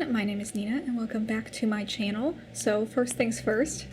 everyone, my name is Nina and welcome back to my channel. So first things first.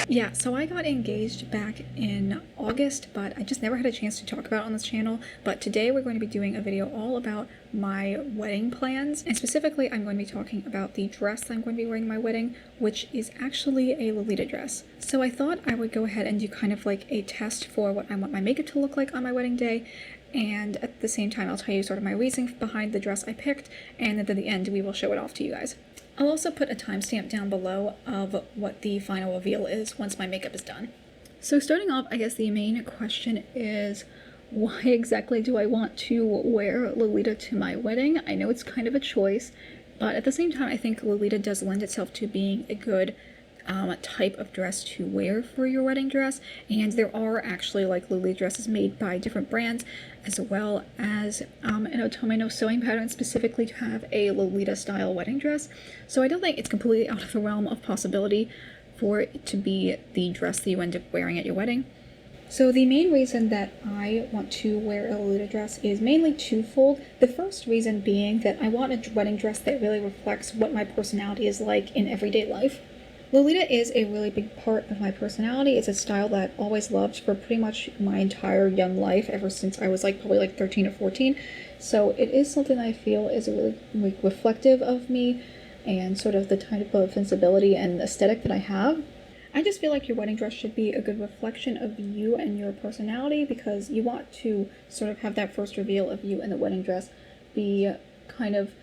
Yeah, so I got engaged back in August, but I just never had a chance to talk about it on this channel. But today we're going to be doing a video all about my wedding plans. And specifically, I'm going to be talking about the dress that I'm going to be wearing at my wedding, which is actually a Lolita dress. So I thought I would go ahead and do kind of like a test for what I want my makeup to look like on my wedding day. And at the same time, I'll tell you sort of my reasoning behind the dress I picked, and then at the end, we will show it off to you guys. I'll also put a timestamp down below of what the final reveal is once my makeup is done. So starting off, I guess the main question is, why exactly do I want to wear Lolita to my wedding? I know it's kind of a choice, but at the same time, I think Lolita does lend itself to being a good type of dress to wear for your wedding dress, and there are actually like Lolita dresses made by different brands, as well as an Otomino sewing pattern specifically to have a Lolita style wedding dress. So I don't think it's completely out of the realm of possibility for it to be the dress that you end up wearing at your wedding. So the main reason that I want to wear a Lolita dress is mainly twofold. The first reason being that I want a wedding dress that really reflects what my personality is like in everyday life. Lolita is a really big part of my personality. It's a style that I've always loved for pretty much my entire young life, ever since I was probably 13 or 14. So it is something that I feel is really reflective of me and sort of the type of sensibility and aesthetic that I have. I just feel like your wedding dress should be a good reflection of you and your personality, because you want to sort of have that first reveal of you in the wedding dress be kind of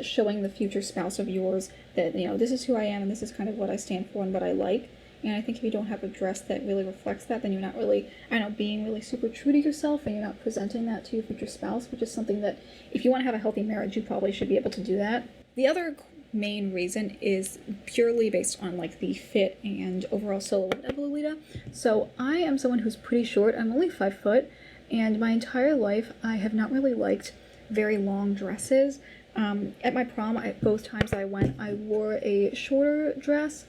showing the future spouse of yours that, you know, this is who I am and this is kind of what I stand for and what I like. And I think if you don't have a dress that really reflects that, then you're not really, being really super true to yourself, and you're not presenting that to your future spouse, which is something that if you want to have a healthy marriage, you probably should be able to do that. The other main reason is purely based on the fit and overall silhouette of Lolita. So I am someone who's pretty short. I'm only 5 foot, and my entire life I have not really liked very long dresses. At my prom, both times I went, I wore a shorter dress,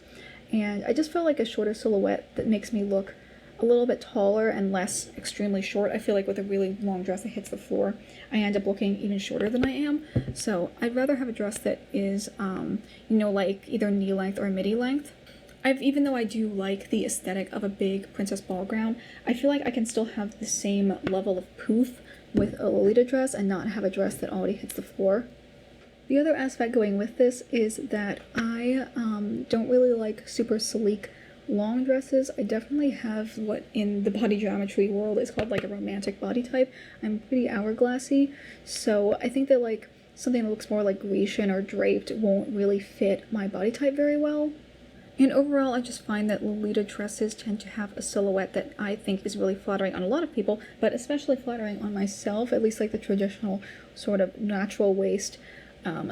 and I just felt like a shorter silhouette that makes me look a little bit taller and less extremely short. I feel like with a really long dress that hits the floor, I end up looking even shorter than I am. So I'd rather have a dress that is, either knee length or midi length. Even though I do like the aesthetic of a big princess ball gown, I feel like I can still have the same level of poof with a Lolita dress and not have a dress that already hits the floor. The other aspect going with this is that I don't really like super sleek long dresses. I definitely have what in the body geometry world is called a romantic body type. I'm pretty hourglassy, so I think that something that looks more like Grecian or draped won't really fit my body type very well. And overall, I just find that Lolita dresses tend to have a silhouette that I think is really flattering on a lot of people, but especially flattering on myself, at least the traditional sort of natural waist,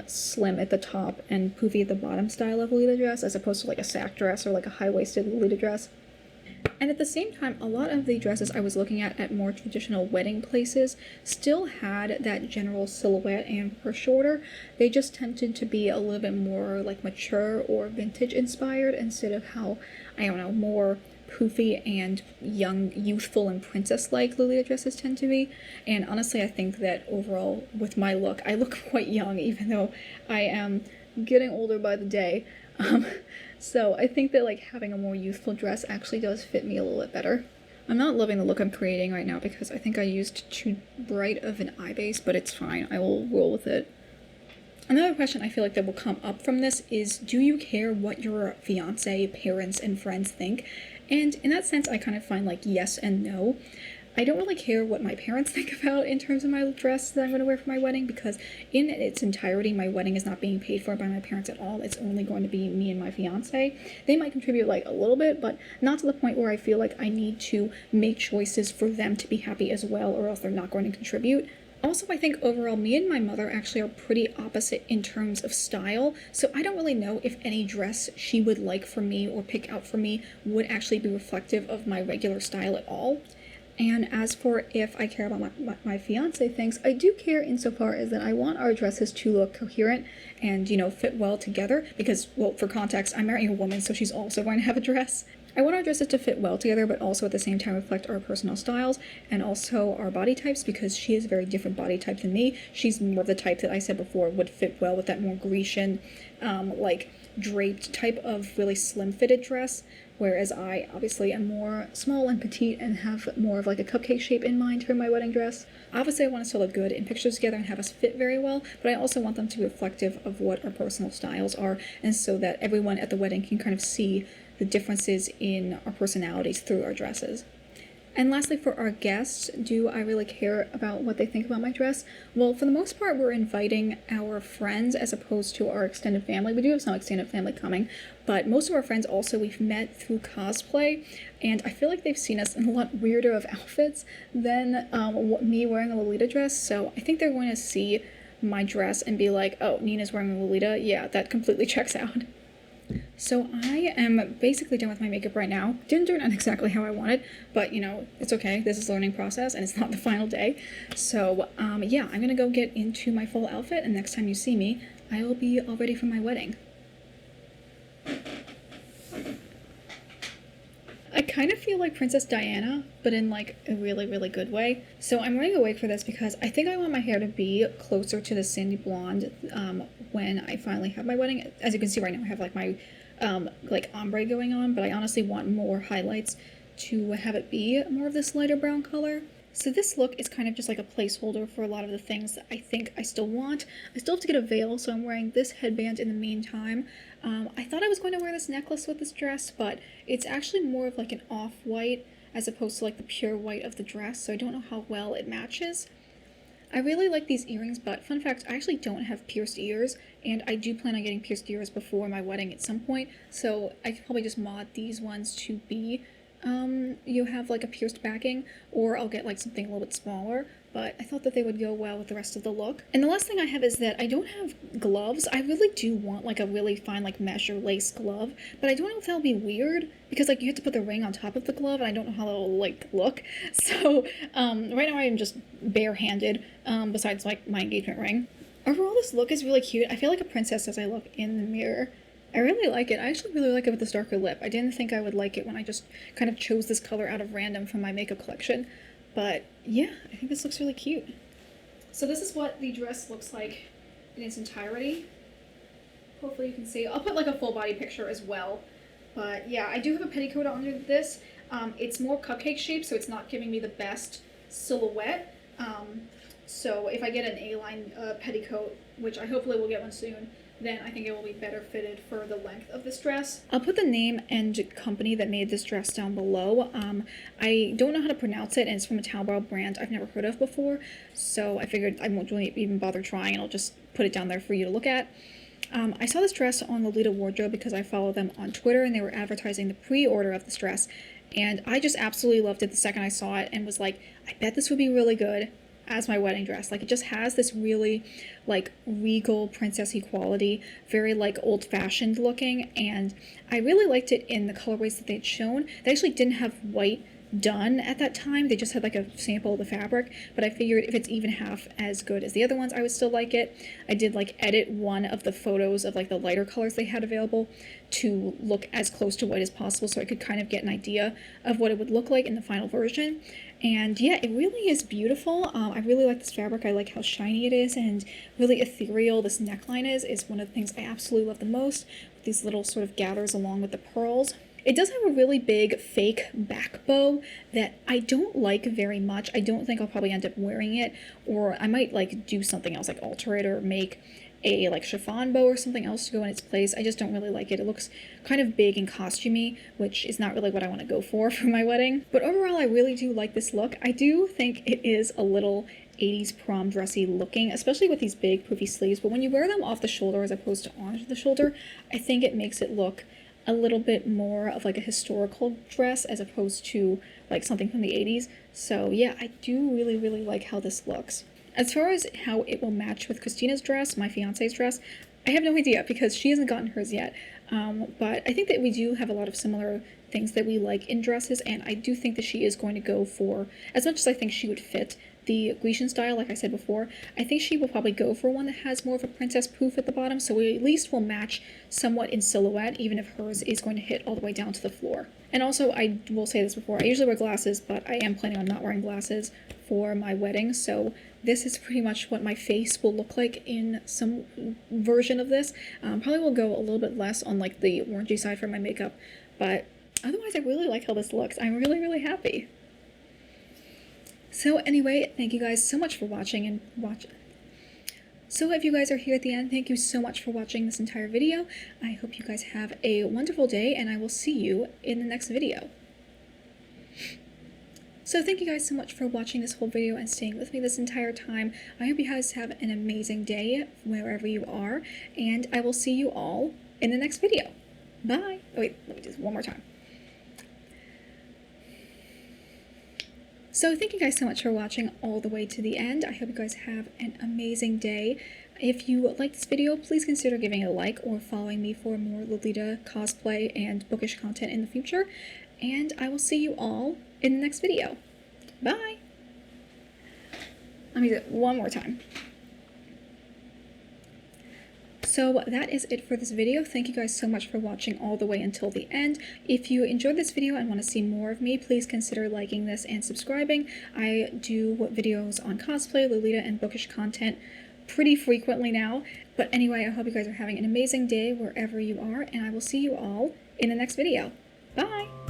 slim at the top and poofy at the bottom style of Lolita dress, as opposed to a sack dress or a high-waisted Lolita dress. And at the same time, a lot of the dresses I was looking at more traditional wedding places still had that general silhouette and were shorter. They just tended to be a little bit more mature or vintage inspired, instead of how, more poofy and young, youthful, and princess-like Lolita dresses tend to be. And honestly, I think that overall, with my look, I look quite young, even though I am getting older by the day. So I think that having a more youthful dress actually does fit me a little bit better. I'm not loving the look I'm creating right now because I think I used too bright of an eye base, but it's fine. I will roll with it. Another question I feel that will come up from this is, do you care what your fiance, parents, and friends think? And in that sense, I kind of find yes and no. I don't really care what my parents think about in terms of my dress that I'm going to wear for my wedding, because in its entirety, my wedding is not being paid for by my parents at all. It's only going to be me and my fiance. They might contribute a little bit, but not to the point where I feel like I need to make choices for them to be happy as well, or else they're not going to contribute. Also, I think overall, me and my mother actually are pretty opposite in terms of style, so I don't really know if any dress she would like for me or pick out for me would actually be reflective of my regular style at all. And as for if I care about my fiance thinks, I do care insofar as that I want our dresses to look coherent and, fit well together, because, well, for context, I'm marrying a woman, so she's also going to have a dress. I want our dresses to fit well together, but also at the same time reflect our personal styles and also our body types, because she is a very different body type than me. She's more of the type that I said before would fit well with that more Grecian, like draped type of really slim fitted dress, whereas I obviously am more small and petite and have more of like a cupcake shape in mind for my wedding dress. Obviously I want us to look good in pictures together and have us fit very well, but I also want them to be reflective of what our personal styles are, and so that everyone at the wedding can kind of see the differences in our personalities through our dresses. And lastly, for our guests, do I really care about what they think about my dress? Well, for the most part, we're inviting our friends as opposed to our extended family. We do have some extended family coming, but most of our friends also we've met through cosplay, and I feel like they've seen us in a lot weirder of outfits than me wearing a Lolita dress, so I think they're going to see my dress and be like, oh, Nina's wearing a Lolita? Yeah, that completely checks out. So I am basically done with my makeup right now. Didn't turn out exactly how I wanted, but you know, it's okay. This is a learning process and it's not the final day. So yeah, I'm gonna go get into my full outfit, and next time you see me, I will be all ready for my wedding. I kind of feel like Princess Diana, but in like a really, really good way. So I'm wearing a wig for this because I think I want my hair to be closer to the sandy blonde when I finally have my wedding. As you can see right now, I have like my like ombre going on, but I honestly want more highlights to have it be more of this lighter brown color. So this look is kind of just like a placeholder for a lot of the things that I think I still want. I still have to get a veil, so I'm wearing this headband in the meantime. I thought I was going to wear this necklace with this dress, but it's actually more of like an off-white as opposed to like the pure white of the dress, so I don't know how well it matches. I really like these earrings, but fun fact, I actually don't have pierced ears, and I do plan on getting pierced ears before my wedding at some point, so I could probably just mod these ones to be you have like a pierced backing, or I'll get like something a little bit smaller, but I thought that they would go well with the rest of the look. And the last thing I have is that I don't have gloves. I really do want like a really fine like mesh or lace glove, but I don't know if that'll be weird because like you have to put the ring on top of the glove and I don't know how that'll like look. So right now I am just barehanded besides like my engagement ring. Overall, this look is really cute. I feel like a princess as I look in the mirror. I really like it. I actually really like it with this darker lip. I didn't think I would like it when I just kind of chose this color out of random from my makeup collection. But yeah, I think this looks really cute. So this is what the dress looks like in its entirety. Hopefully you can see. I'll put like a full body picture as well. But yeah, I do have a petticoat under this. It's more cupcake shape, so it's not giving me the best silhouette. So if I get an A-line petticoat, which I hopefully will get one soon, then I think it will be better fitted for the length of this dress. I'll put the name and company that made this dress down below. I don't know how to pronounce it, and it's from a Taobao brand I've never heard of before, so I figured I won't really even bother trying, and I'll just put it down there for you to look at. I saw this dress on Lolita Wardrobe because I follow them on Twitter, and they were advertising the pre-order of this dress, and I just absolutely loved it the second I saw it and was like, I bet this would be really good as my wedding dress. Like, it just has this really like regal princessy quality, very like old-fashioned looking, and I really liked it in the colorways that they'd shown. They actually didn't have white done at that time, they just had like a sample of the fabric, but I figured if it's even half as good as the other ones I would still like it. I did like edit one of the photos of like the lighter colors they had available to look as close to white as possible so I could kind of get an idea of what it would look like in the final version. And yeah, it really is beautiful. I really like this fabric. I like how shiny it is and really ethereal this neckline is one of the things I absolutely love the most, with these little sort of gathers along with the pearls. It does have a really big fake back bow that I don't like very much. I don't think I'll probably end up wearing it, or I might like do something else, like alter it or make a like chiffon bow or something else to go in its place. I just don't really like it. It looks kind of big and costumey, which is not really what I want to go for my wedding. But overall, I really do like this look. I do think it is a little 80s prom dressy looking, especially with these big poofy sleeves, but when you wear them off the shoulder as opposed to onto the shoulder, I think it makes it look a little bit more of like a historical dress as opposed to like something from the 80s. So yeah, I do really like how this looks. As far as how it will match with Christina's dress, my fiance's dress, I have no idea because she hasn't gotten hers yet. But I think that we do have a lot of similar things that we like in dresses, and I do think that she is going to go for, as much as I think she would fit the Grecian style, like I said before, I think she will probably go for one that has more of a princess poof at the bottom, so we at least will match somewhat in silhouette, even if hers is going to hit all the way down to the floor. And also, I will say this before, I usually wear glasses, but I am planning on not wearing glasses for my wedding, so this is pretty much what my face will look like in some version of this. Probably will go a little bit less on like the orangey side for my makeup, but otherwise I really like how this looks. I'm really, really happy. So anyway, thank you guys so much for watching So if you guys are here at the end, thank you so much for watching this entire video. I hope you guys have a wonderful day, and I will see you in the next video. So thank you guys so much for watching this whole video and staying with me this entire time. I hope you guys have an amazing day wherever you are, and I will see you all in the next video. Bye! Oh wait, let me do this one more time. So thank you guys so much for watching all the way to the end. I hope you guys have an amazing day. If you like this video, please consider giving it a like or following me for more Lolita cosplay and bookish content in the future. And I will see you all in the next video. Bye! Let me do it one more time. So that is it for this video. Thank you guys so much for watching all the way until the end. If you enjoyed this video and want to see more of me, please consider liking this and subscribing. I do videos on cosplay, Lolita, and bookish content pretty frequently now. But anyway, I hope you guys are having an amazing day wherever you are, and I will see you all in the next video. Bye!